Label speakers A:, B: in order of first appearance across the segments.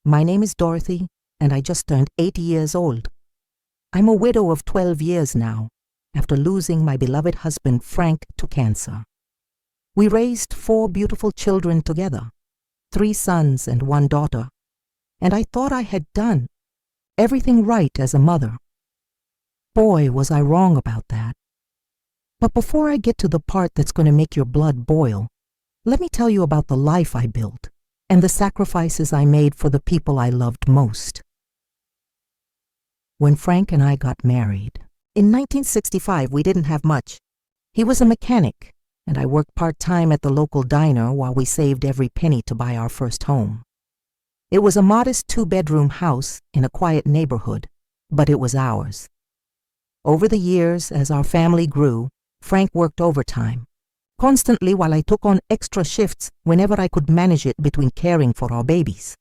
A: My name is Dorothy, and I just turned 80 years old. I'm a widow of 12 years now, after losing my beloved husband Frank to cancer. We raised 4 beautiful children together, 3 sons and 1 daughter, and I thought I had done everything right as a mother. Boy, was I wrong about that. But before I get to the part that's going to make your blood boil, let me tell you about the life I built and the sacrifices I made for the people I loved most. When Frank and I got married, in 1965 we didn't have much. He was a mechanic, and I worked part-time at the local diner while we saved every penny to buy our first home. It was a modest 2-bedroom house in a quiet neighborhood, but it was ours. Over the years, as our family grew, Frank worked overtime, constantly while I took on extra shifts whenever I could manage it between caring for our babies.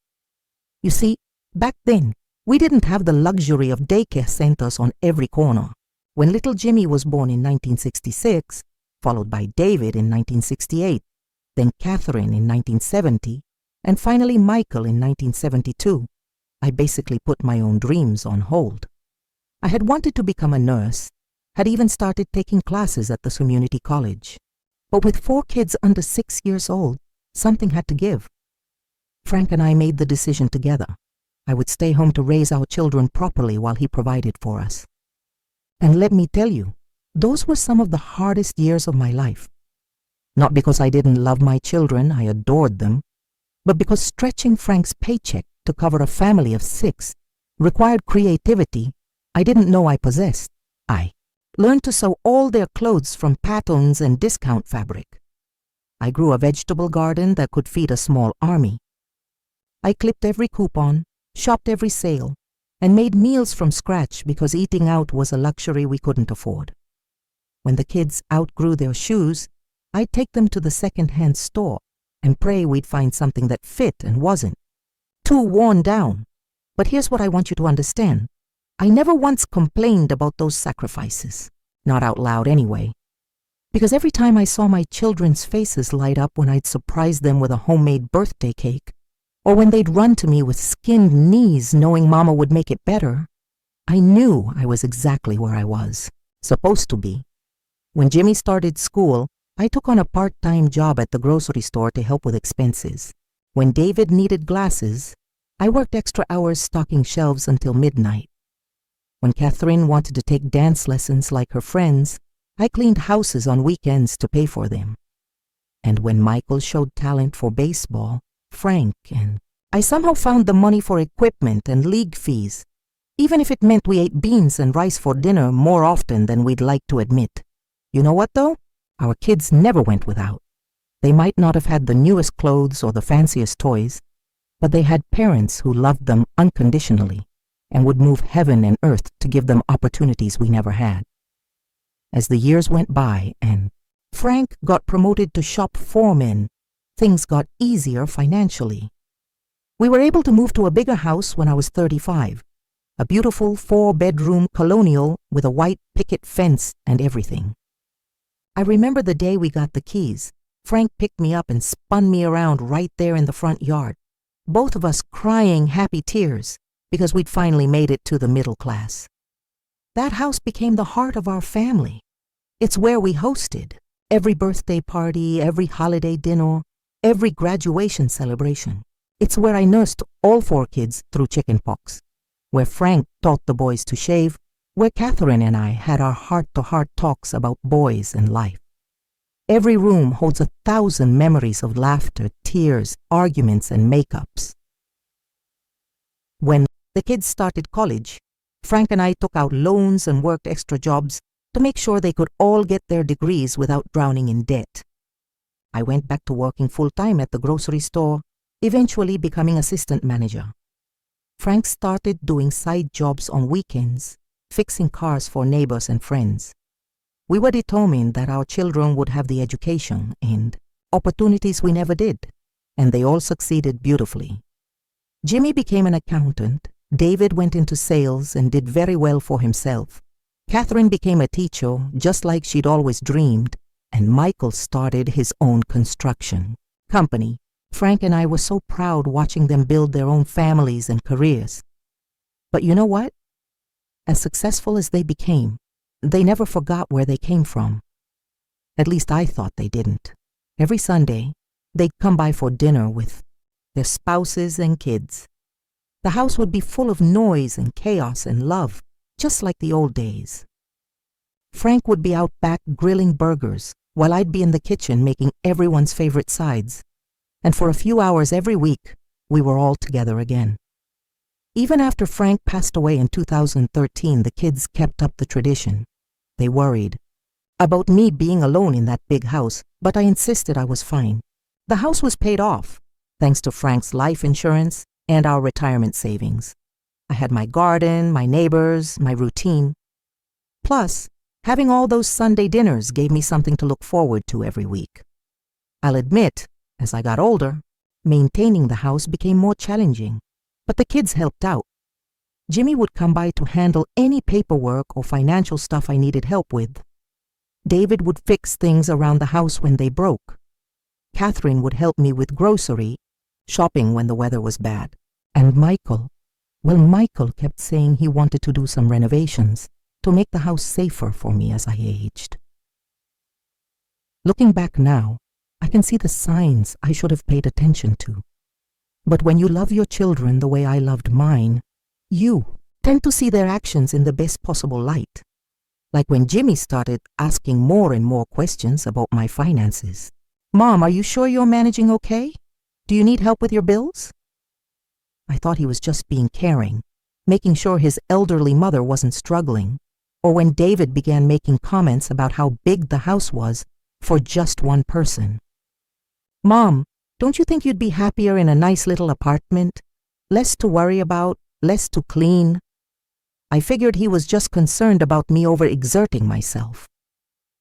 A: You see, back then, we didn't have the luxury of daycare centers on every corner. When little Jimmy was born in 1966, followed by David in 1968, then Catherine in 1970, and finally Michael in 1972, I basically put my own dreams on hold. I had wanted to become a nurse, had even started taking classes at the community college. But with 4 kids under 6 years old, something had to give. Frank and I made the decision together. I would stay home to raise our children properly while he provided for us. And let me tell you, those were some of the hardest years of my life. Not because I didn't love my children, I adored them, but because stretching Frank's paycheck to cover a family of 6 required creativity I didn't know I possessed. I learned to sew all their clothes from patterns and discount fabric. I grew a vegetable garden that could feed a small army. I clipped every coupon, shopped every sale, and made meals from scratch because eating out was a luxury we couldn't afford. When the kids outgrew their shoes, I'd take them to the second-hand store and pray we'd find something that fit and wasn't too worn down. But here's what I want you to understand. I never once complained about those sacrifices, not out loud anyway, because every time I saw my children's faces light up when I'd surprise them with a homemade birthday cake, or when they'd run to me with skinned knees knowing Mama would make it better, I knew I was exactly where I was, supposed to be. When Jimmy started school, I took on a part-time job at the grocery store to help with expenses. When David needed glasses, I worked extra hours stocking shelves until midnight. When Catherine wanted to take dance lessons like her friends, I cleaned houses on weekends to pay for them. And when Michael showed talent for baseball, Frank and I somehow found the money for equipment and league fees, even if it meant we ate beans and rice for dinner more often than we'd like to admit. You know what, though? Our kids never went without. They might not have had the newest clothes or the fanciest toys, but they had parents who loved them unconditionally and would move heaven and earth to give them opportunities we never had. As the years went by and Frank got promoted to shop foreman, things got easier financially. We were able to move to a bigger house when I was 35, a beautiful 4-bedroom colonial with a white picket fence and everything. I remember the day we got the keys. Frank picked me up and spun me around right there in the front yard, both of us crying happy tears because we'd finally made it to the middle class. That house became the heart of our family. It's where we hosted every birthday party, every holiday dinner, every graduation celebration. It's where I nursed all 4 kids through chickenpox, where Frank taught the boys to shave, where Catherine and I had our heart-to-heart talks about boys and life. Every room holds 1,000 memories of laughter, tears, arguments, and makeups. When the kids started college, Frank and I took out loans and worked extra jobs to make sure they could all get their degrees without drowning in debt. I went back to working full-time at the grocery store, eventually becoming assistant manager. Frank started doing side jobs on weekends, fixing cars for neighbors and friends. We were determined that our children would have the education and opportunities we never did, and they all succeeded beautifully. Jimmy became an accountant, David went into sales and did very well for himself. Catherine became a teacher, just like she'd always dreamed, and Michael started his own construction company Frank and I were so proud watching them build their own families and careers. But you know what? As successful as they became, they never forgot where they came from. At least I thought they didn't. Every Sunday, they'd come by for dinner with their spouses and kids. The house would be full of noise and chaos and love, just like the old days. Frank would be out back grilling burgers, while I'd be in the kitchen making everyone's favorite sides. And for a few hours every week, we were all together again. Even after Frank passed away in 2013, the kids kept up the tradition. They worried about me being alone in that big house, but I insisted I was fine. The house was paid off, thanks to Frank's life insurance and our retirement savings. I had my garden, my neighbors, my routine. Plus, having all those Sunday dinners gave me something to look forward to every week. I'll admit, as I got older, maintaining the house became more challenging, but the kids helped out. Jimmy would come by to handle any paperwork or financial stuff I needed help with. David would fix things around the house when they broke. Catherine would help me with grocery, shopping when the weather was bad. And Michael kept saying he wanted to do some renovations to make the house safer for me as I aged. Looking back now, I can see the signs I should have paid attention to. But when you love your children the way I loved mine, you tend to see their actions in the best possible light. Like when Jimmy started asking more and more questions about my finances. "Mom, are you sure you're managing okay? Do you need help with your bills?" I thought he was just being caring, making sure his elderly mother wasn't struggling. Or when David began making comments about how big the house was for just one person. "Mom, don't you think you'd be happier in a nice little apartment? Less to worry about, less to clean?" I figured he was just concerned about me overexerting myself.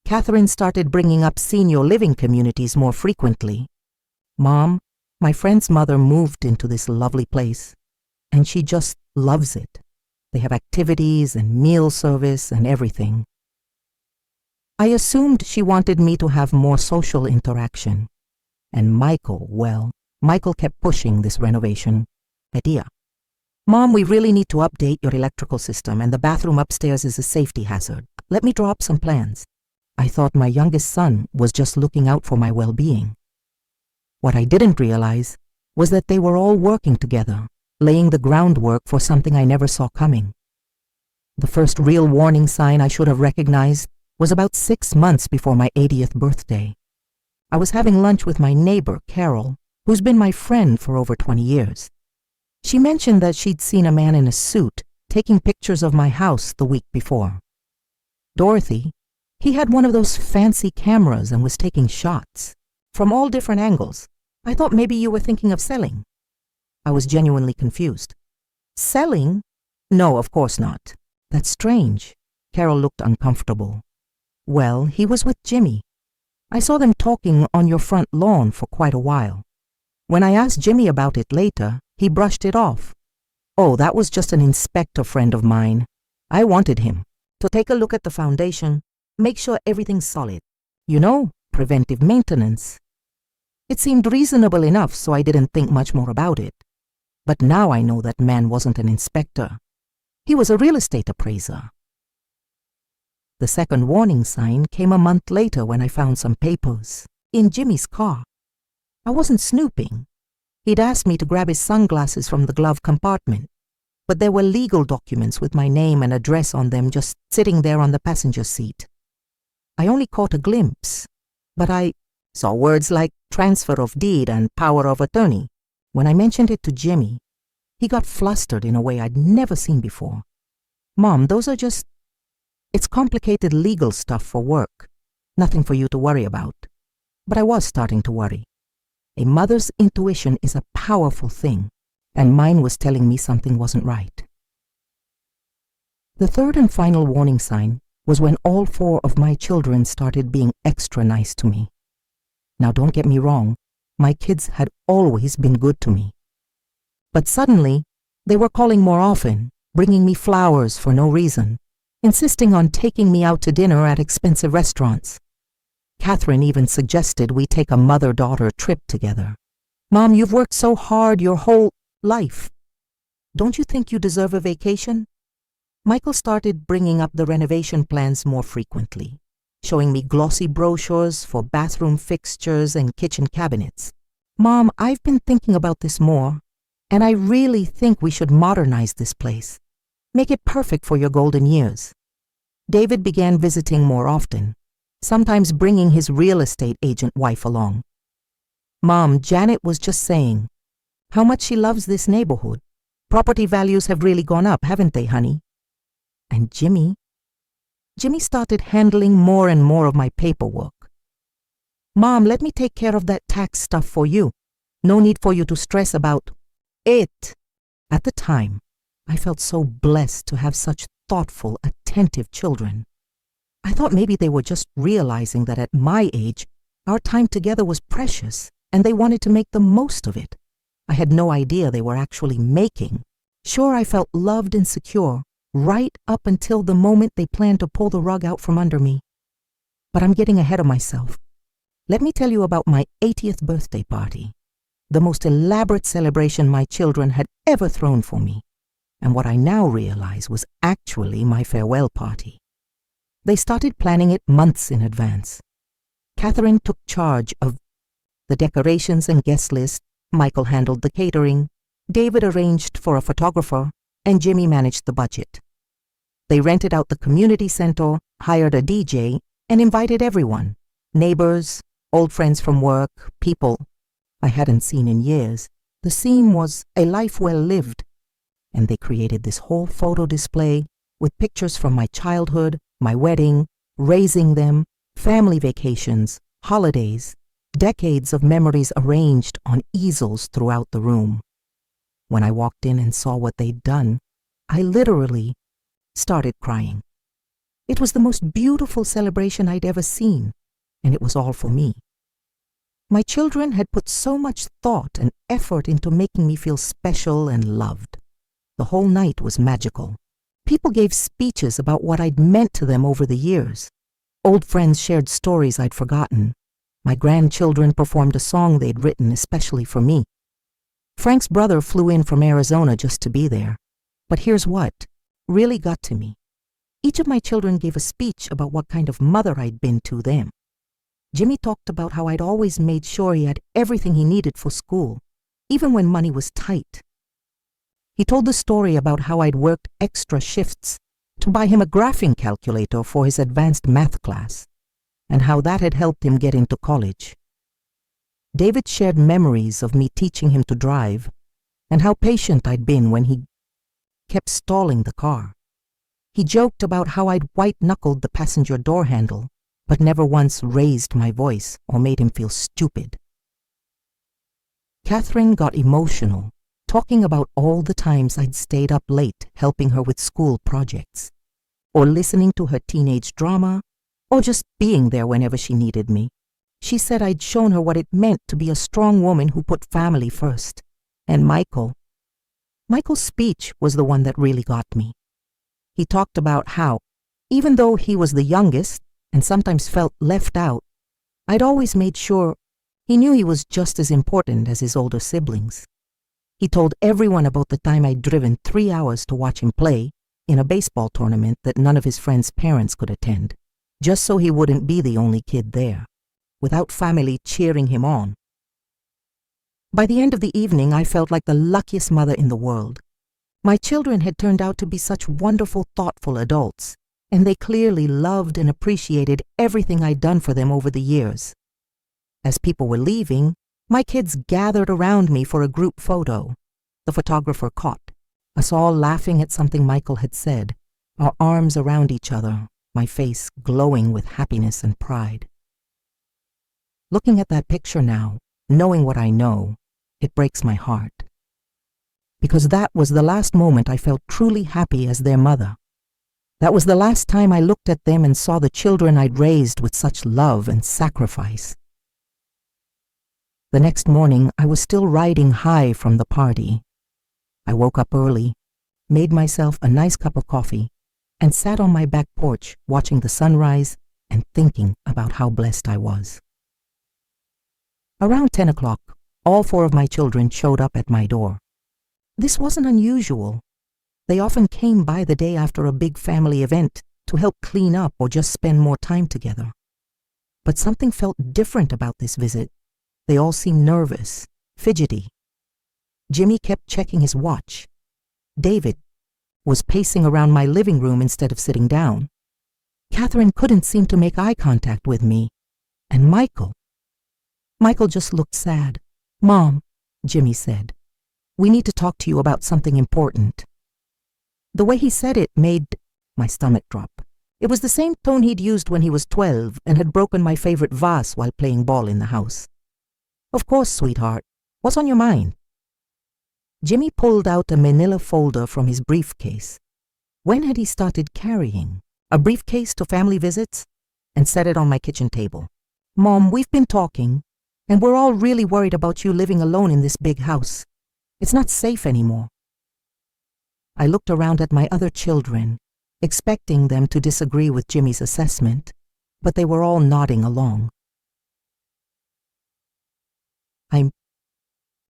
A: Catherine started bringing up senior living communities more frequently. "Mom, my friend's mother moved into this lovely place, and she just loves it. They have activities and meal service and everything." I assumed she wanted me to have more social interaction. And Michael kept pushing this renovation idea. "Mom, we really need to update your electrical system, and the bathroom upstairs is a safety hazard. Let me draw up some plans." I thought my youngest son was just looking out for my well-being. What I didn't realize was that they were all working together, laying the groundwork for something I never saw coming. The first real warning sign I should have recognized was about 6 months before my 80th birthday. I was having lunch with my neighbor, Carol, who's been my friend for over 20 years. She mentioned that she'd seen a man in a suit taking pictures of my house the week before. "Dorothy, he had one of those fancy cameras and was taking shots from all different angles. I thought maybe you were thinking of selling." I was genuinely confused. "Selling? No, of course not." "That's strange." Carol looked uncomfortable. "Well, he was with Jimmy. I saw them talking on your front lawn for quite a while. When I asked Jimmy about it later, he brushed it off. Oh, that was just an inspector friend of mine. I wanted him to take a look at the foundation, make sure everything's solid. You know, preventive maintenance." It seemed reasonable enough, so I didn't think much more about it. But now I know that man wasn't an inspector. He was a real estate appraiser. The second warning sign came a month later when I found some papers in Jimmy's car. I wasn't snooping. He'd asked me to grab his sunglasses from the glove compartment, but there were legal documents with my name and address on them just sitting there on the passenger seat. I only caught a glimpse, but I saw words like transfer of deed and power of attorney. When I mentioned it to Jimmy, he got flustered in a way I'd never seen before. "Mom, those are just... It's complicated legal stuff for work. Nothing for you to worry about." But I was starting to worry. A mother's intuition is a powerful thing, and mine was telling me something wasn't right. The third and final warning sign was when all 4 of my children started being extra nice to me. Now don't get me wrong, my kids had always been good to me. But suddenly, they were calling more often, bringing me flowers for no reason, insisting on taking me out to dinner at expensive restaurants. Catherine even suggested we take a mother-daughter trip together. Mom, you've worked so hard your whole life. Don't you think you deserve a vacation? Michael started bringing up the renovation plans more frequently, showing me glossy brochures for bathroom fixtures and kitchen cabinets. Mom, I've been thinking about this more, and I really think we should modernize this place. Make it perfect for your golden years. David began visiting more often, sometimes bringing his real estate agent wife along. Mom, Janet was just saying how much she loves this neighborhood. Property values have really gone up, haven't they, honey? And Jimmy started handling more and more of my paperwork. Mom, let me take care of that tax stuff for you. No need for you to stress about it. At the time, I felt so blessed to have such thoughtful, attentive children. I thought maybe they were just realizing that at my age, our time together was precious, and they wanted to make the most of it. I had no idea they were actually making. Sure, I felt loved and secure, right up until the moment they planned to pull the rug out from under me. But I'm getting ahead of myself. Let me tell you about my 80th birthday party, the most elaborate celebration my children had ever thrown for me, and what I now realize was actually my farewell party. They started planning it months in advance. Catherine took charge of the decorations and guest list, Michael handled the catering, David arranged for a photographer, and Jimmy managed the budget. They rented out the community center, hired a DJ, and invited everyone, neighbors, old friends from work, people I hadn't seen in years. The scene was a life well lived, and they created this whole photo display with pictures from my childhood, my wedding, raising them, family vacations, holidays, decades of memories arranged on easels throughout the room. When I walked in and saw what they'd done, I literally started crying. It was the most beautiful celebration I'd ever seen, and it was all for me. My children had put so much thought and effort into making me feel special and loved. The whole night was magical. People gave speeches about what I'd meant to them over the years. Old friends shared stories I'd forgotten. My grandchildren performed a song they'd written especially for me. Frank's brother flew in from Arizona just to be there. But here's what really got to me. Each of my children gave a speech about what kind of mother I'd been to them. Jimmy talked about how I'd always made sure he had everything he needed for school, even when money was tight. He told the story about how I'd worked extra shifts to buy him a graphing calculator for his advanced math class, and how that had helped him get into college. David shared memories of me teaching him to drive, and how patient I'd been when he kept stalling the car. He joked about how I'd white-knuckled the passenger door handle, but never once raised my voice or made him feel stupid. Catherine got emotional, talking about all the times I'd stayed up late helping her with school projects, or listening to her teenage drama, or just being there whenever she needed me. She said I'd shown her what it meant to be a strong woman who put family first. And Michael's speech was the one that really got me. He talked about how, even though he was the youngest and sometimes felt left out, I'd always made sure he knew he was just as important as his older siblings. He told everyone about the time I'd driven 3 hours to watch him play in a baseball tournament that none of his friends' parents could attend, just so he wouldn't be the only kid there, without family cheering him on. By the end of the evening, I felt like the luckiest mother in the world. My children had turned out to be such wonderful, thoughtful adults, and they clearly loved and appreciated everything I'd done for them over the years. As people were leaving, my kids gathered around me for a group photo. The photographer caught us all laughing at something Michael had said, our arms around each other, my face glowing with happiness and pride. Looking at that picture now, knowing what I know, it breaks my heart. Because that was the last moment I felt truly happy as their mother. That was the last time I looked at them and saw the children I'd raised with such love and sacrifice. The next morning, I was still riding high from the party. I woke up early, made myself a nice cup of coffee, and sat on my back porch watching the sunrise and thinking about how blessed I was. Around 10 o'clock, All 4 of my children showed up at my door. This wasn't unusual. They often came by the day after a big family event to help clean up or just spend more time together. But something felt different about this visit. They all seemed nervous, fidgety. Jimmy kept checking his watch. David was pacing around my living room instead of sitting down. Catherine couldn't seem to make eye contact with me. And Michael just looked sad. "Mom," Jimmy said, "we need to talk to you about something important." The way he said it made my stomach drop. It was the same tone he'd used when he was 12 and had broken my favorite vase while playing ball in the house. "Of course, sweetheart. What's on your mind?" Jimmy pulled out a manila folder from his briefcase. When had he started carrying a briefcase to family visits? And set it on my kitchen table. "Mom, we've been talking, and we're all really worried about you living alone in this big house. It's not safe anymore." I looked around at my other children, expecting them to disagree with Jimmy's assessment, but they were all nodding along. "I'm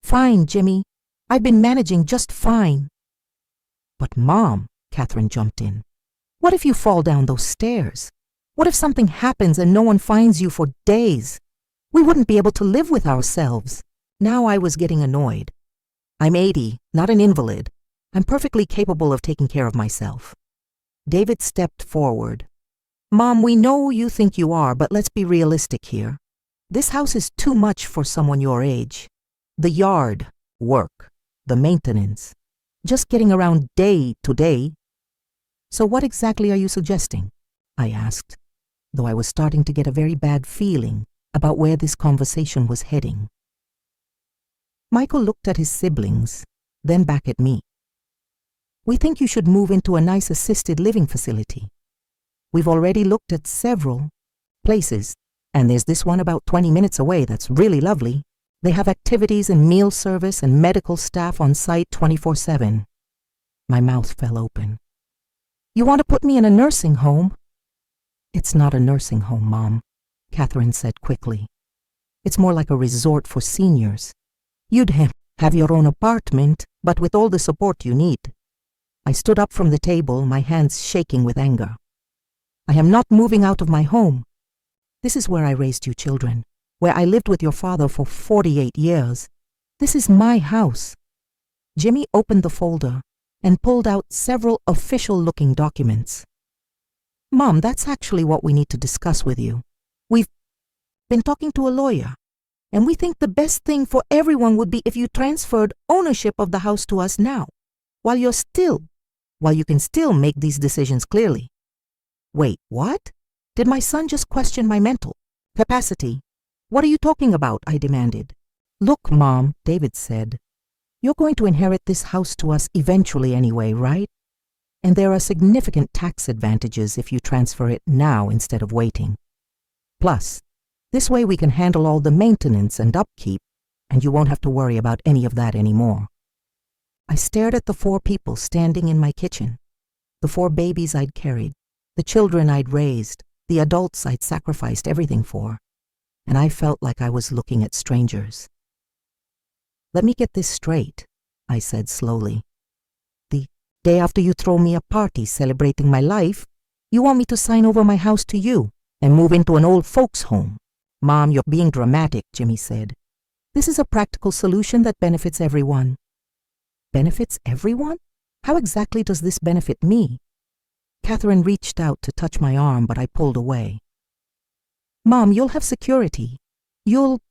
A: fine, Jimmy. I've been managing just fine." "But Mom," Catherine jumped in, "what if you fall down those stairs? What if something happens and no one finds you for days? We wouldn't be able to live with ourselves." Now I was getting annoyed. "I'm 80, not an invalid. I'm perfectly capable of taking care of myself." David stepped forward. "Mom, we know you think you are, but let's be realistic here. This house is too much for someone your age. The yard, work, the maintenance, just getting around day to day." "So what exactly are you suggesting?" I asked, though I was starting to get a very bad feeling about where this conversation was heading. Michael looked at his siblings, then back at me. "We think you should move into a nice assisted living facility. We've already looked at several places, and there's this one about 20 minutes away that's really lovely. They have activities and meal service and medical staff on site 24/7. My mouth fell open. "You want to put me in a nursing home?" "It's not a nursing home, Mom," Catherine said quickly. "It's more like a resort for seniors. You'd have your own apartment, but with all the support you need." I stood up from the table, my hands shaking with anger. "I am not moving out of my home. This is where I raised you children, where I lived with your father for 48 years. This is my house." Jimmy opened the folder and pulled out several official-looking documents. "Mom, that's actually what we need to discuss with you. We've been talking to a lawyer, and we think the best thing for everyone would be if you transferred ownership of the house to us now, while you can still make these decisions clearly." "Wait, what? Did my son just question my mental capacity? What are you talking about?" I demanded. "Look, Mom," David said, "you're going to inherit this house to us eventually anyway, right? And there are significant tax advantages if you transfer it now instead of waiting. Plus, this way we can handle all the maintenance and upkeep, and you won't have to worry about any of that anymore." I stared at the 4 people standing in my kitchen, the 4 babies I'd carried, the children I'd raised, the adults I'd sacrificed everything for, and I felt like I was looking at strangers. "Let me get this straight," I said slowly. "The day after you throw me a party celebrating my life, you want me to sign over my house to you and move into an old folks' home?" "Mom, you're being dramatic," Jimmy said. "This is a practical solution that benefits everyone." "Benefits everyone? How exactly does this benefit me?" Catherine reached out to touch my arm, but I pulled away. "Mom, you'll have security. You'll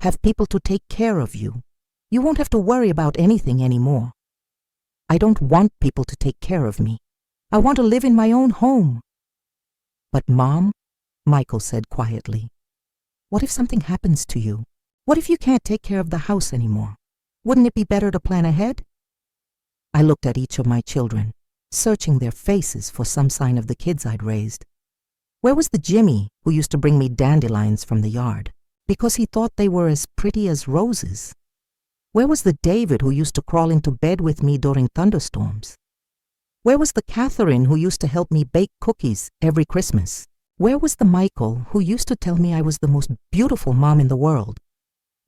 A: have people to take care of you. You won't have to worry about anything anymore." "I don't want people to take care of me. I want to live in my own home." "But Mom," Michael said quietly, "what if something happens to you? What if you can't take care of the house anymore? Wouldn't it be better to plan ahead?" I looked at each of my children, searching their faces for some sign of the kids I'd raised. Where was the Jimmy who used to bring me dandelions from the yard because he thought they were as pretty as roses? Where was the David who used to crawl into bed with me during thunderstorms? Where was the Catherine who used to help me bake cookies every Christmas? Where was the Michael who used to tell me I was the most beautiful mom in the world?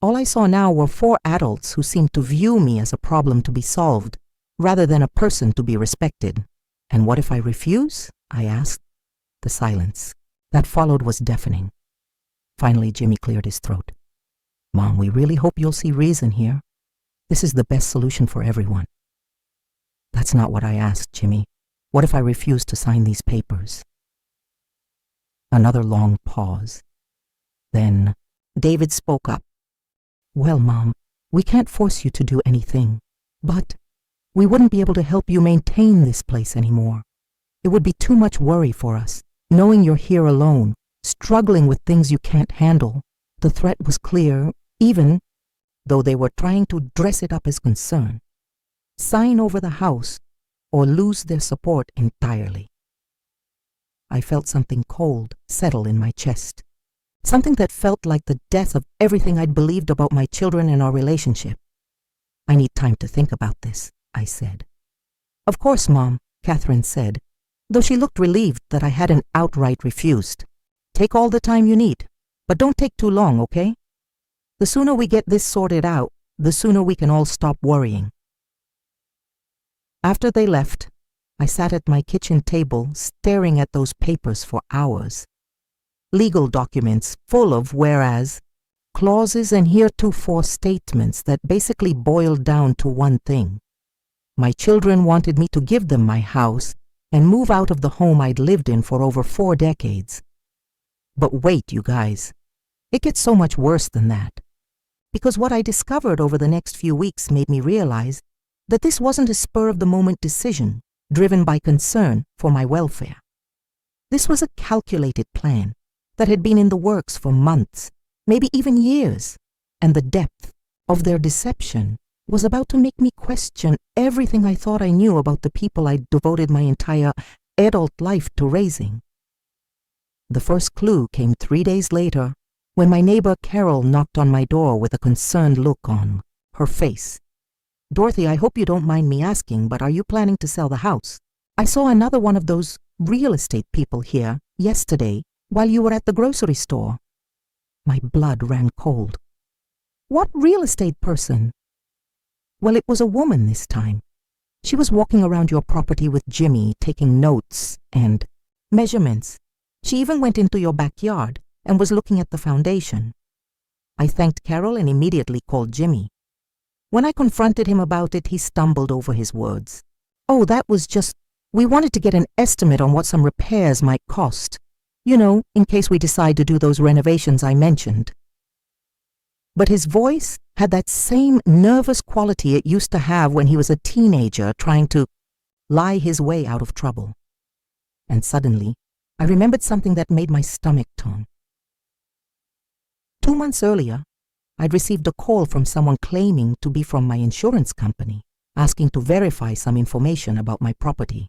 A: All I saw now were 4 adults who seemed to view me as a problem to be solved, rather than a person to be respected. And what if I refuse? I asked. The silence that followed was deafening. Finally, Jimmy cleared his throat. Mom, we really hope you'll see reason here. This is the best solution for everyone. That's not what I asked, Jimmy. What if I refuse to sign these papers? Another long pause. Then David spoke up. Well, Mom, we can't force you to do anything, but we wouldn't be able to help you maintain this place anymore. It would be too much worry for us, knowing you're here alone, struggling with things you can't handle. The threat was clear, even though they were trying to dress it up as concern. Sign over the house or lose their support entirely. I felt something cold settle in my chest, something that felt like the death of everything I'd believed about my children and our relationship. I need time to think about this, I said. Of course, Mom, Catherine said, though she looked relieved that I hadn't outright refused. Take all the time you need, but don't take too long, okay? The sooner we get this sorted out, the sooner we can all stop worrying. After they left, I sat at my kitchen table staring at those papers for hours. Legal documents full of whereas, clauses and heretofore statements that basically boiled down to one thing. My children wanted me to give them my house and move out of the home I'd lived in for over 4 decades. But wait, you guys, it gets so much worse than that. Because what I discovered over the next few weeks made me realize that this wasn't a spur-of-the-moment decision driven by concern for my welfare. This was a calculated plan that had been in the works for months, maybe even years, and the depth of their deception was about to make me question everything I thought I knew about the people I'd devoted my entire adult life to raising. The first clue came 3 days later when my neighbor Carol knocked on my door with a concerned look on her face. Dorothy, I hope you don't mind me asking, but are you planning to sell the house? I saw another one of those real estate people here yesterday while you were at the grocery store. My blood ran cold. What real estate person? Well, it was a woman this time. She was walking around your property with Jimmy, taking notes and measurements. She even went into your backyard and was looking at the foundation. I thanked Carol and immediately called Jimmy. When I confronted him about it, he stumbled over his words. Oh, that was just, we wanted to get an estimate on what some repairs might cost. You know, in case we decide to do those renovations I mentioned. But his voice had that same nervous quality it used to have when he was a teenager trying to lie his way out of trouble. And suddenly, I remembered something that made my stomach turn. 2 months earlier, I'd received a call from someone claiming to be from my insurance company, asking to verify some information about my property.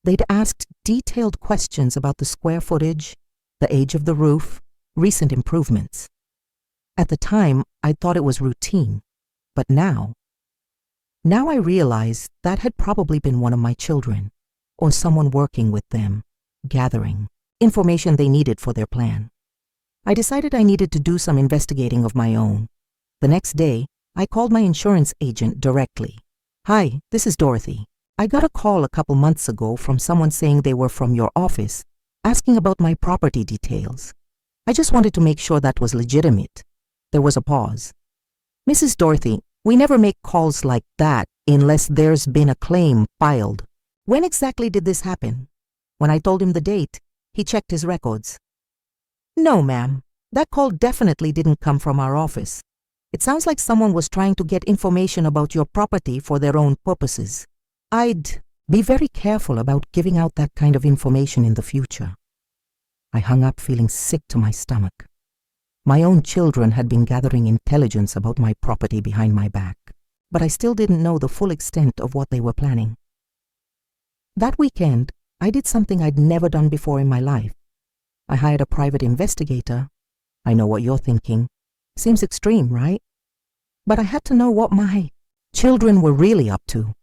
A: They'd asked detailed questions about the square footage, the age of the roof, recent improvements. At the time, I thought it was routine, but now I realized that had probably been one of my children, or someone working with them, gathering information they needed for their plan. I decided I needed to do some investigating of my own. The next day, I called my insurance agent directly. Hi, this is Dorothy. I got a call a couple months ago from someone saying they were from your office, asking about my property details. I just wanted to make sure that was legitimate. There was a pause. Mrs. Dorothy, we never make calls like that unless there's been a claim filed. When exactly did this happen? When I told him the date, he checked his records. No, ma'am. That call definitely didn't come from our office. It sounds like someone was trying to get information about your property for their own purposes. I'd be very careful about giving out that kind of information in the future. I hung up feeling sick to my stomach. My own children had been gathering intelligence about my property behind my back, but I still didn't know the full extent of what they were planning. That weekend, I did something I'd never done before in my life. I hired a private investigator. I know what you're thinking. Seems extreme, right? But I had to know what my children were really up to.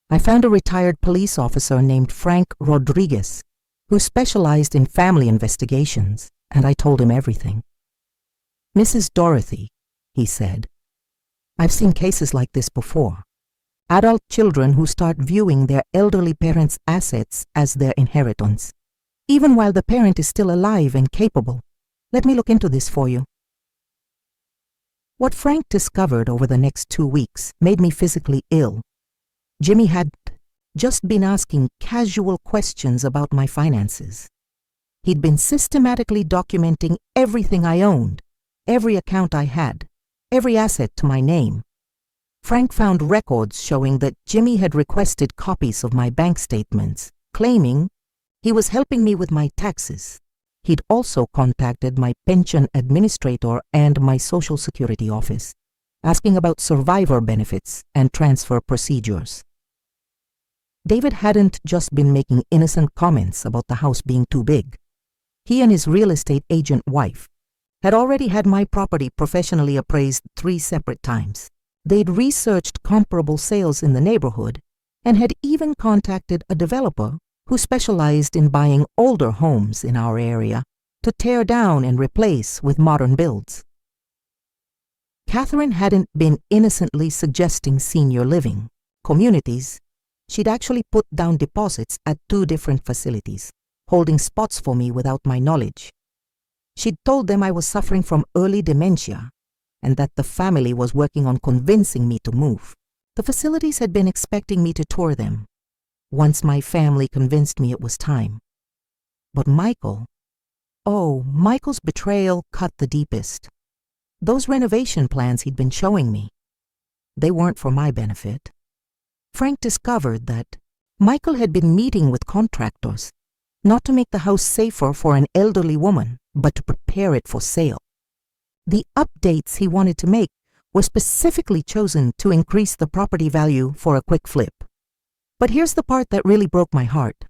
A: I found a retired police officer named Frank Rodriguez, who specialized in family investigations, and I told him everything. Mrs. Dorothy, he said. "I've seen cases like this before. Adult children who start viewing their elderly parents' assets as their inheritance, even while the parent is still alive and capable. Let me look into this for you." What Frank discovered over the next 2 weeks made me physically ill. Jimmy had just been asking casual questions about my finances. He'd been systematically documenting everything I owned, every account I had, every asset to my name. Frank found records showing that Jimmy had requested copies of my bank statements, claiming he was helping me with my taxes. He'd also contacted my pension administrator and my Social Security office, asking about survivor benefits and transfer procedures. David hadn't just been making innocent comments about the house being too big. He and his real estate agent wife had already had my property professionally appraised 3 separate times. They'd researched comparable sales in the neighborhood and had even contacted a developer who specialized in buying older homes in our area to tear down and replace with modern builds. Catherine hadn't been innocently suggesting senior living communities. She'd actually put down deposits at 2 different facilities, holding spots for me without my knowledge. She'd told them I was suffering from early dementia and that the family was working on convincing me to move. The facilities had been expecting me to tour them once my family convinced me it was time. But Michael's betrayal cut the deepest. Those renovation plans he'd been showing me, they weren't for my benefit. Frank discovered that Michael had been meeting with contractors, not to make the house safer for an elderly woman, but to prepare it for sale. The updates he wanted to make were specifically chosen to increase the property value for a quick flip. But here's the part that really broke my heart.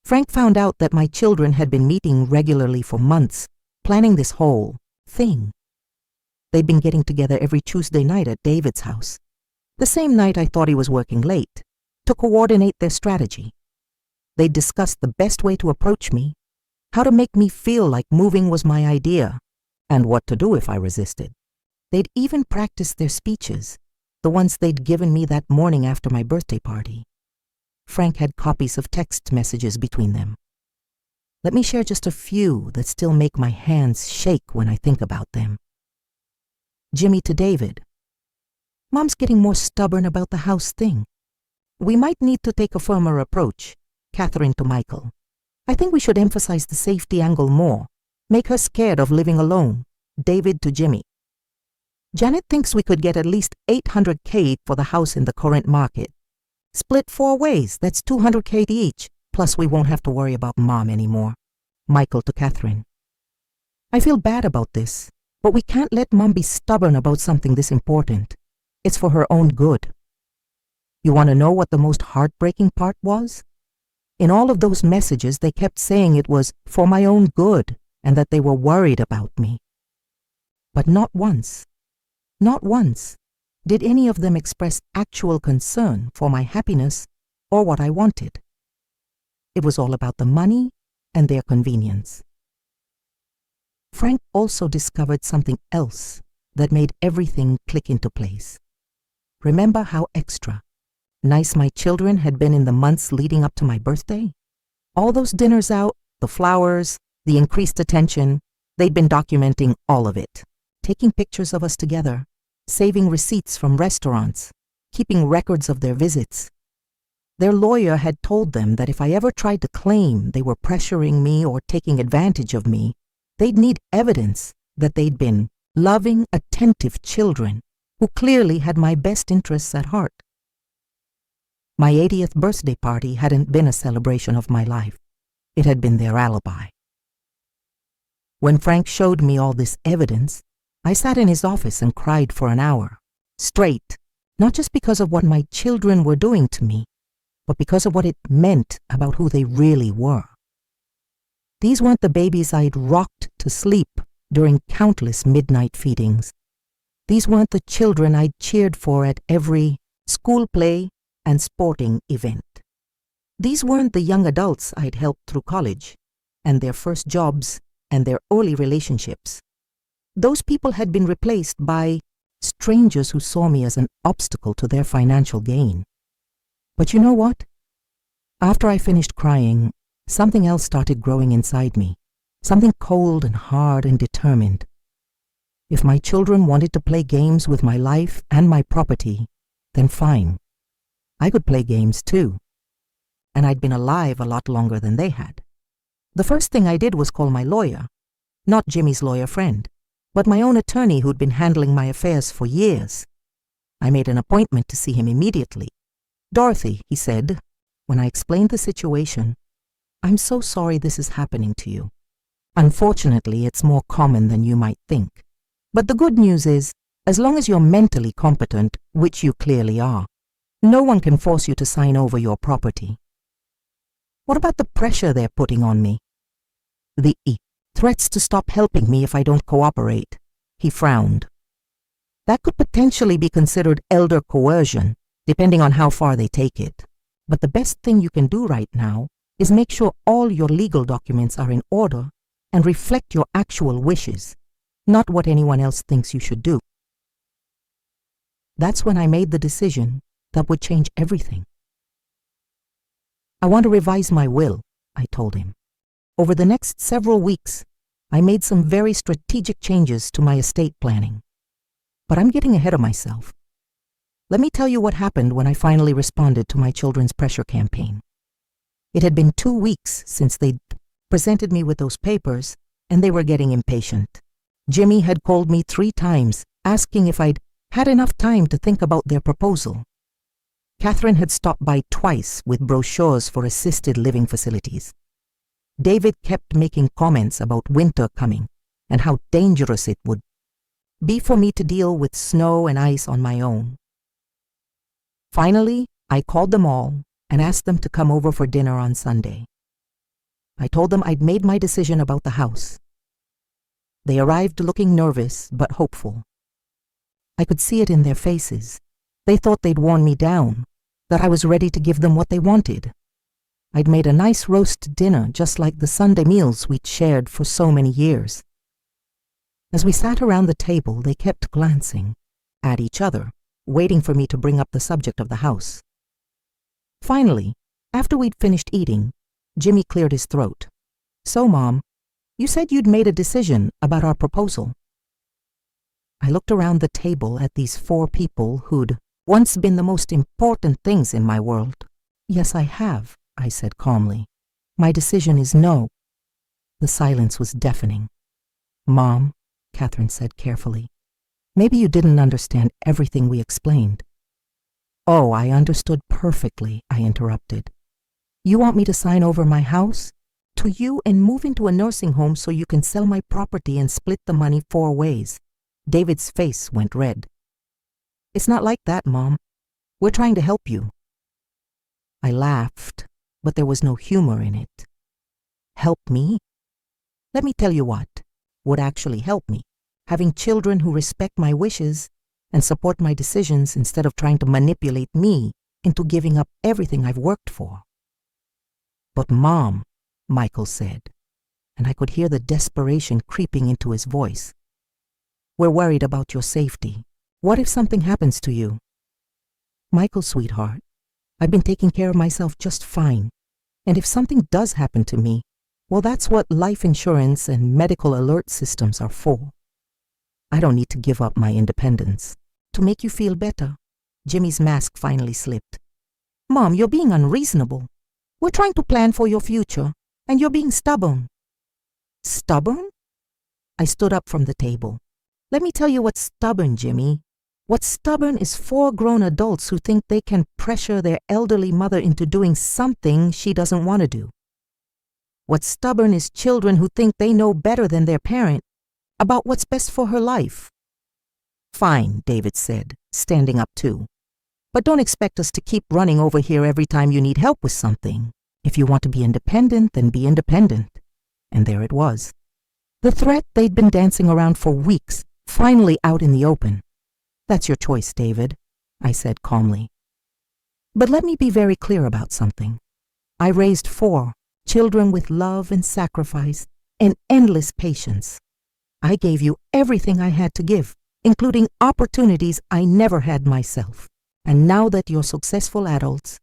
A: Frank found out that my children had been meeting regularly for months, planning this whole thing. They'd been getting together every Tuesday night at David's house, the same night I thought he was working late, to coordinate their strategy. They'd discussed the best way to approach me, how to make me feel like moving was my idea, and what to do if I resisted. They'd even practiced their speeches, the ones they'd given me that morning after my birthday party. Frank had copies of text messages between them. Let me share just a few that still make my hands shake when I think about them. Jimmy to David: "Mom's getting more stubborn about the house thing. We might need to take a firmer approach." Catherine to Michael: "I think we should emphasize the safety angle more. Make her scared of living alone." David to Jimmy: "Janet thinks we could get at least $800K for the house in the current market. Split 4 ways, that's $200K each, plus we won't have to worry about Mom anymore." Michael to Catherine: "I feel bad about this, but we can't let Mom be stubborn about something this important. It's for her own good." You want to know what the most heartbreaking part was? In all of those messages, they kept saying it was for my own good and that they were worried about me. But not once did any of them express actual concern for my happiness or what I wanted. It was all about the money and their convenience. Frank also discovered something else that made everything click into place. Remember how extra nice my children had been in the months leading up to my birthday? All those dinners out, the flowers, the increased attention, they'd been documenting all of it, taking pictures of us together, saving receipts from restaurants, keeping records of their visits. Their lawyer had told them that if I ever tried to claim they were pressuring me or taking advantage of me, they'd need evidence that they'd been loving, attentive children who clearly had my best interests at heart. My 80th birthday party hadn't been a celebration of my life. It had been their alibi. When Frank showed me all this evidence, I sat in his office and cried for an hour, straight, not just because of what my children were doing to me, but because of what it meant about who they really were. These weren't the babies I'd rocked to sleep during countless midnight feedings. These weren't the children I'd cheered for at every school play and sporting event. These weren't the young adults I'd helped through college and their first jobs and their early relationships. Those people had been replaced by strangers who saw me as an obstacle to their financial gain. But you know what? After I finished crying, something else started growing inside me, something cold and hard and determined. If my children wanted to play games with my life and my property, then fine. I could play games too. And I'd been alive a lot longer than they had. The first thing I did was call my lawyer, not Jimmy's lawyer friend, but my own attorney who'd been handling my affairs for years. I made an appointment to see him immediately. "Dorothy," he said, when I explained the situation, "I'm so sorry this is happening to you. Unfortunately, it's more common than you might think. But the good news is, as long as you're mentally competent, which you clearly are, no one can force you to sign over your property." "What about the pressure they're putting on me?" "The threats to stop helping me if I don't cooperate." He frowned. "That could potentially be considered elder coercion, depending on how far they take it. But the best thing you can do right now is make sure all your legal documents are in order and reflect your actual wishes, not what anyone else thinks you should do." That's when I made the decision that would change everything. "I want to revise my will," I told him. "Over the next several weeks, I made some very strategic changes to my estate planning. But I'm getting ahead of myself. Let me tell you what happened when I finally responded to my children's pressure campaign. It had been 2 weeks since they'd presented me with those papers, and they were getting impatient. Jimmy had called me 3 times, asking if I'd had enough time to think about their proposal. Catherine had stopped by twice with brochures for assisted living facilities. David kept making comments about winter coming and how dangerous it would be for me to deal with snow and ice on my own. Finally, I called them all and asked them to come over for dinner on Sunday. I told them I'd made my decision about the house. They arrived looking nervous but hopeful. I could see it in their faces. They thought they'd worn me down, that I was ready to give them what they wanted. I'd made a nice roast dinner just like the Sunday meals we'd shared for so many years. As we sat around the table, they kept glancing at each other, waiting for me to bring up the subject of the house. Finally, after we'd finished eating, Jimmy cleared his throat. "So, Mom, you said you'd made a decision about our proposal." I looked around the table at these 4 people who'd once been the most important things in my world. "Yes, I have," I said calmly. "My decision is no." The silence was deafening. "Mom," Catherine said carefully, "maybe you didn't understand everything we explained." "Oh, I understood perfectly," I interrupted. "You want me to sign over my house to you and move into a nursing home so you can sell my property and split the money 4 ways. David's face went red. "It's not like that, Mom. We're trying to help you." I laughed, but there was no humor in it. Help me? Let me tell you what would actually help me. Having children who respect my wishes and support my decisions instead of trying to manipulate me into giving up everything I've worked for. "But Mom," Michael said, and I could hear the desperation creeping into his voice. "We're worried about your safety. What if something happens to you?" "Michael, sweetheart, I've been taking care of myself just fine. And if something does happen to me, well, that's what life insurance and medical alert systems are for. I don't need to give up my independence." "To make you feel better." Jimmy's mask finally slipped. "Mom, you're being unreasonable. We're trying to plan for your future, and you're being stubborn." "Stubborn?" I stood up from the table. "Let me tell you what's stubborn, Jimmy. What's stubborn is 4 grown adults who think they can pressure their elderly mother into doing something she doesn't want to do. What's stubborn is children who think they know better than their parent about what's best for her life." "Fine," David said, standing up too. "But don't expect us to keep running over here every time you need help with something. If you want to be independent, then be independent." And there it was. The threat they'd been dancing around for weeks, finally out in the open. "That's your choice, David," I said calmly. "But let me be very clear about something. I raised 4 children with love and sacrifice and endless patience. I gave you everything I had to give, including opportunities I never had myself. And now that you're successful adults,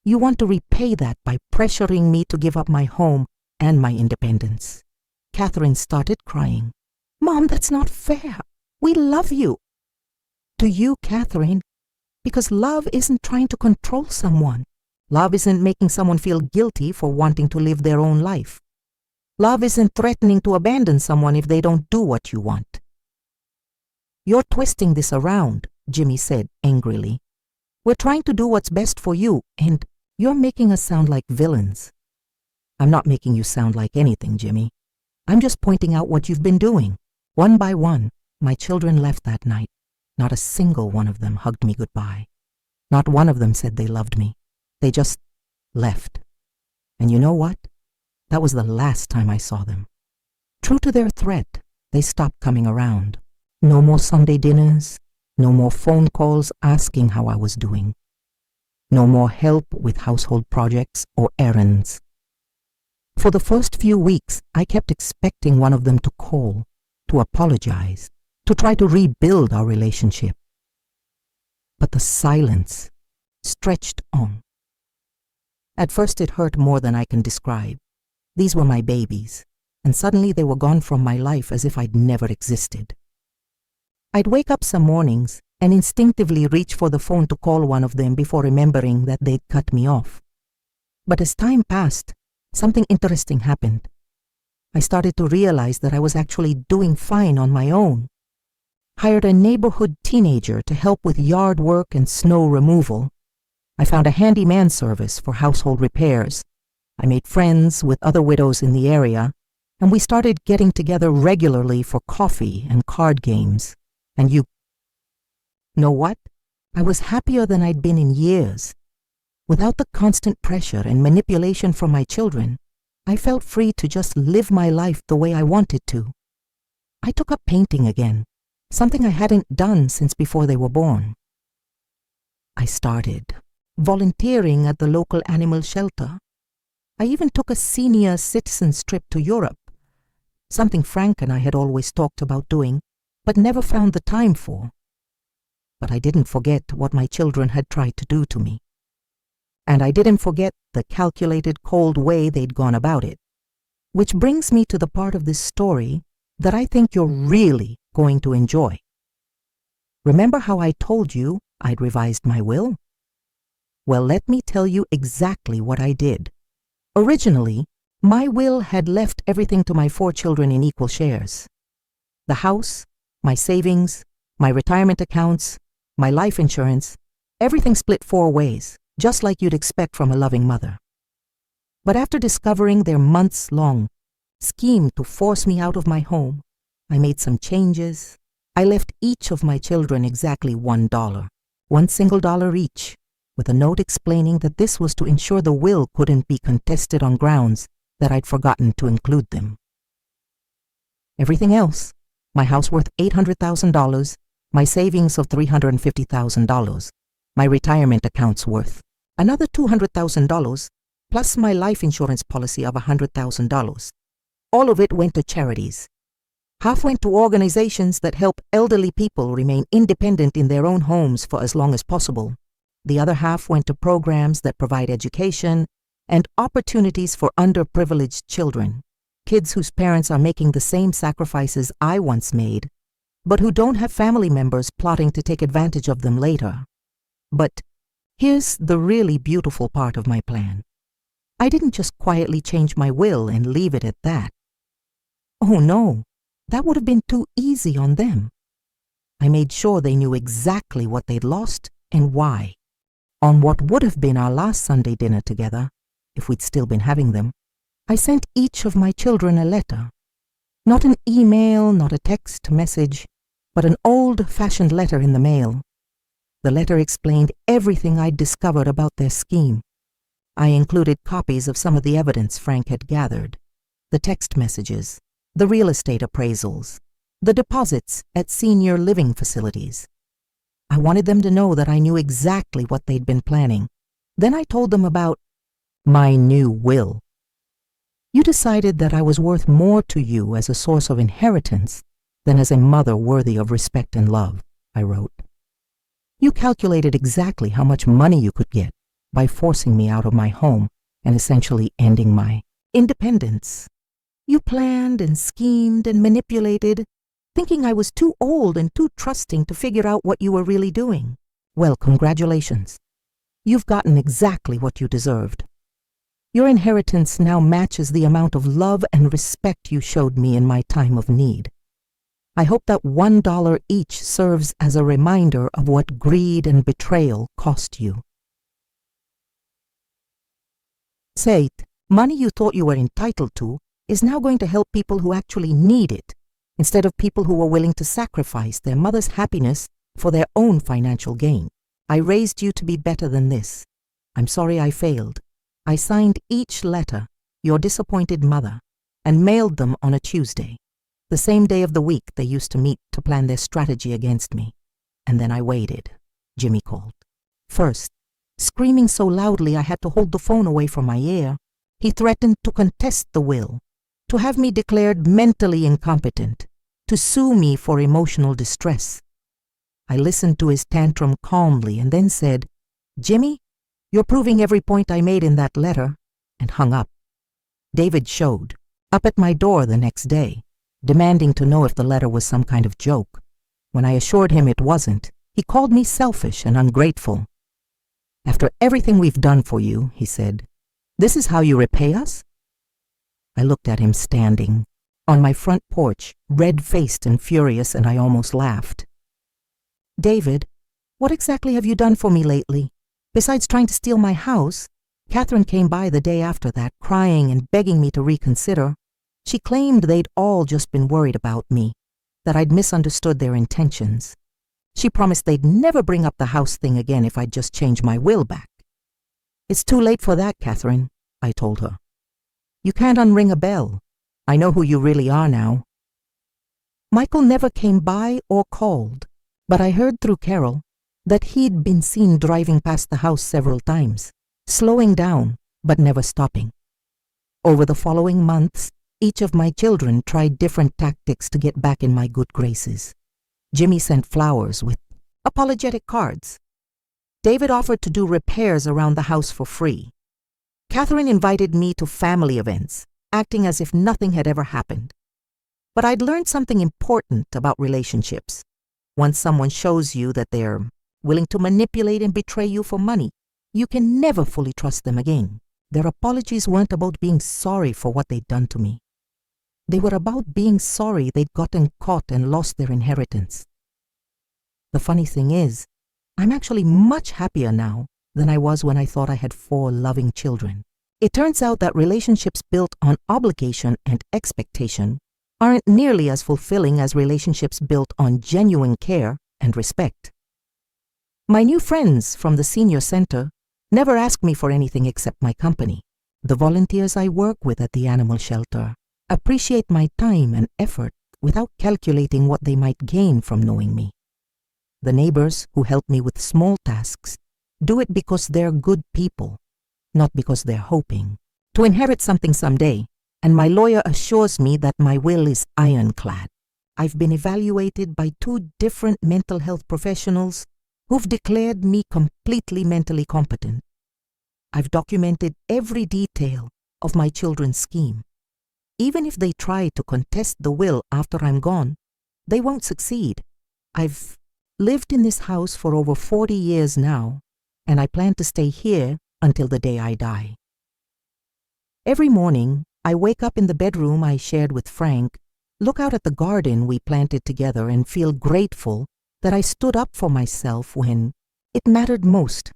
A: you want to repay that by pressuring me to give up my home and my independence." Catherine started crying. "Mom, that's not fair. We love you." "To you, Catherine, because love isn't trying to control someone. Love isn't making someone feel guilty for wanting to live their own life. Love isn't threatening to abandon someone if they don't do what you want." "You're twisting this around," Jimmy said angrily. "We're trying to do what's best for you, and you're making us sound like villains." "I'm not making you sound like anything, Jimmy. I'm just pointing out what you've been doing." One by one, my children left that night. Not a single one of them hugged me goodbye. Not one of them said they loved me. They just left. And you know what? That was the last time I saw them. True to their threat, they stopped coming around. No more Sunday dinners, no more phone calls asking how I was doing. No more help with household projects or errands. For the first few weeks, I kept expecting one of them to call, to apologize, to try to rebuild our relationship. But the silence stretched on. At first it hurt more than I can describe. These were my babies, and suddenly they were gone from my life as if I'd never existed. I'd wake up some mornings and instinctively reach for the phone to call one of them before remembering that they'd cut me off. But as time passed, something interesting happened. I started to realize that I was actually doing fine on my own. Hired a neighborhood teenager to help with yard work and snow removal. I found a handyman service for household repairs. I made friends with other widows in the area, and we started getting together regularly for coffee and card games. And you know what? I was happier than I'd been in years. Without the constant pressure and manipulation from my children, I felt free to just live my life the way I wanted to. I took up painting again, something I hadn't done since before they were born. I started volunteering at the local animal shelter. I even took a senior citizens trip to Europe, something Frank and I had always talked about doing, but never found the time for. But I didn't forget what my children had tried to do to me. And I didn't forget the calculated, cold way they'd gone about it. Which brings me to the part of this story that I think you're really going to enjoy. Remember how I told you I'd revised my will? Well, let me tell you exactly what I did. Originally, my will had left everything to my 4 children in equal shares. The house, my savings, my retirement accounts, my life insurance, everything split 4 ways, just like you'd expect from a loving mother. But after discovering their months-long scheme to force me out of my home, I made some changes. I left each of my children exactly $1, one single dollar each, with a note explaining that this was to ensure the will couldn't be contested on grounds that I'd forgotten to include them. Everything else, my house worth $800,000, my savings of $350,000, my retirement accounts worth another $200,000, plus my life insurance policy of $100,000. All of it went to charities. Half went to organizations that help elderly people remain independent in their own homes for as long as possible. The other half went to programs that provide education and opportunities for underprivileged children, kids whose parents are making the same sacrifices I once made, but who don't have family members plotting to take advantage of them later. But here's the really beautiful part of my plan. I didn't just quietly change my will and leave it at that. Oh no, that would have been too easy on them. I made sure they knew exactly what they'd lost and why. On what would have been our last Sunday dinner together, if we'd still been having them, I sent each of my children a letter. Not an email, not a text message, but an old-fashioned letter in the mail. The letter explained everything I'd discovered about their scheme. I included copies of some of the evidence Frank had gathered, the text messages, the real estate appraisals, the deposits at senior living facilities. I wanted them to know that I knew exactly what they'd been planning. Then I told them about my new will. You decided that I was worth more to you as a source of inheritance than as a mother worthy of respect and love, I wrote. You calculated exactly how much money you could get by forcing me out of my home and essentially ending my independence. You planned and schemed and manipulated, thinking I was too old and too trusting to figure out what you were really doing. Well, congratulations. You've gotten exactly what you deserved. Your inheritance now matches the amount of love and respect you showed me in my time of need. I hope that $1 each serves as a reminder of what greed and betrayal cost you. Say, money you thought you were entitled to is now going to help people who actually need it, instead of people who were willing to sacrifice their mother's happiness for their own financial gain. I raised you to be better than this. I'm sorry I failed. I signed each letter, Your Disappointed Mother, and mailed them on a Tuesday, the same day of the week they used to meet to plan their strategy against me. And then I waited. Jimmy called. First, screaming so loudly I had to hold the phone away from my ear, he threatened to contest the will, to have me declared mentally incompetent, to sue me for emotional distress. I listened to his tantrum calmly and then said, Jimmy, you're proving every point I made in that letter, and hung up. David showed up at my door the next day, demanding to know if the letter was some kind of joke. When I assured him it wasn't, he called me selfish and ungrateful. After everything we've done for you, he said, this is how you repay us? I looked at him standing on my front porch, red-faced and furious, and I almost laughed. David, what exactly have you done for me lately? Besides trying to steal my house, Catherine came by the day after that, crying and begging me to reconsider. She claimed they'd all just been worried about me, that I'd misunderstood their intentions. She promised they'd never bring up the house thing again if I'd just change my will back. It's too late for that, Catherine, I told her. You can't unring a bell. I know who you really are now. Michael never came by or called, but I heard through Carol that he'd been seen driving past the house several times, slowing down but never stopping. Over the following months, each of my children tried different tactics to get back in my good graces. Jimmy sent flowers with apologetic cards. David offered to do repairs around the house for free. Catherine invited me to family events, acting as if nothing had ever happened. But I'd learned something important about relationships. Once someone shows you that they're willing to manipulate and betray you for money, you can never fully trust them again. Their apologies weren't about being sorry for what they'd done to me. They were about being sorry they'd gotten caught and lost their inheritance. The funny thing is, I'm actually much happier now than I was when I thought I had 4 loving children. It turns out that relationships built on obligation and expectation aren't nearly as fulfilling as relationships built on genuine care and respect. My new friends from the senior center never ask me for anything except my company. The volunteers I work with at the animal shelter appreciate my time and effort without calculating what they might gain from knowing me. The neighbors who help me with small tasks do it because they're good people, not because they're hoping to inherit something someday, and my lawyer assures me that my will is ironclad. I've been evaluated by 2 different mental health professionals who've declared me completely mentally competent. I've documented every detail of my children's scheme. Even if they try to contest the will after I'm gone, they won't succeed. I've lived in this house for over 40 years now, and I plan to stay here until the day I die. Every morning, I wake up in the bedroom I shared with Frank, look out at the garden we planted together, and feel grateful that I stood up for myself when it mattered most.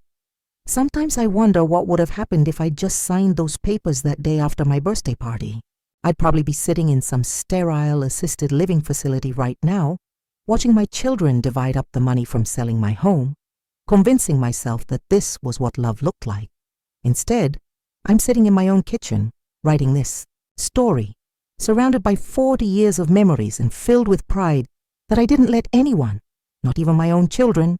A: Sometimes I wonder what would have happened if I'd just signed those papers that day after my birthday party. I'd probably be sitting in some sterile assisted living facility right now, watching my children divide up the money from selling my home, convincing myself that this was what love looked like. Instead, I'm sitting in my own kitchen, writing this story, surrounded by 40 years of memories and filled with pride that I didn't let anyone, not even my own children,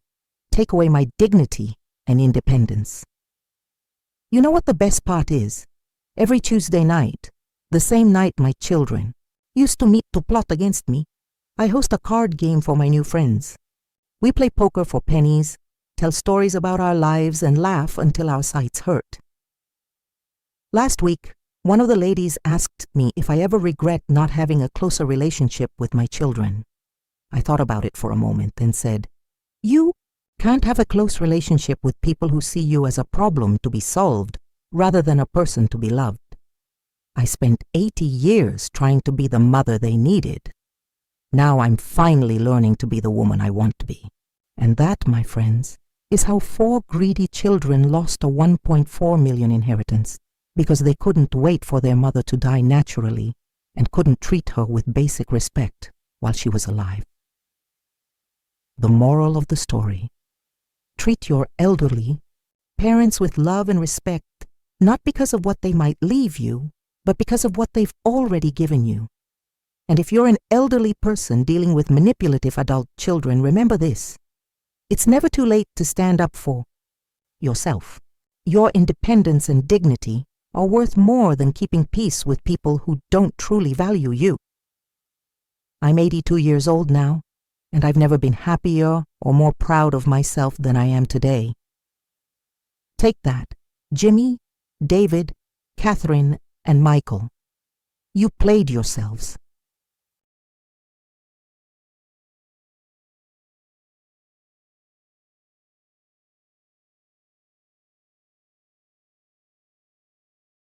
A: take away my dignity and independence. You know what the best part is? Every Tuesday night, the same night my children used to meet to plot against me, I host a card game for my new friends. We play poker for pennies, tell stories about our lives, and laugh until our sides hurt. Last week, one of the ladies asked me if I ever regret not having a closer relationship with my children. I thought about it for a moment and said, "You can't have a close relationship with people who see you as a problem to be solved rather than a person to be loved. I spent 80 years trying to be the mother they needed. Now I'm finally learning to be the woman I want to be." And that, my friends, is how 4 greedy children lost a $1.4 million inheritance because they couldn't wait for their mother to die naturally and couldn't treat her with basic respect while she was alive. The moral of the story: treat your elderly parents with love and respect, not because of what they might leave you, but because of what they've already given you. And if you're an elderly person dealing with manipulative adult children, remember this: it's never too late to stand up for yourself. Your independence and dignity are worth more than keeping peace with people who don't truly value you. I'm 82 years old now, and I've never been happier or more proud of myself than I am today. Take that, Jimmy, David, Catherine, and Michael. You played yourselves.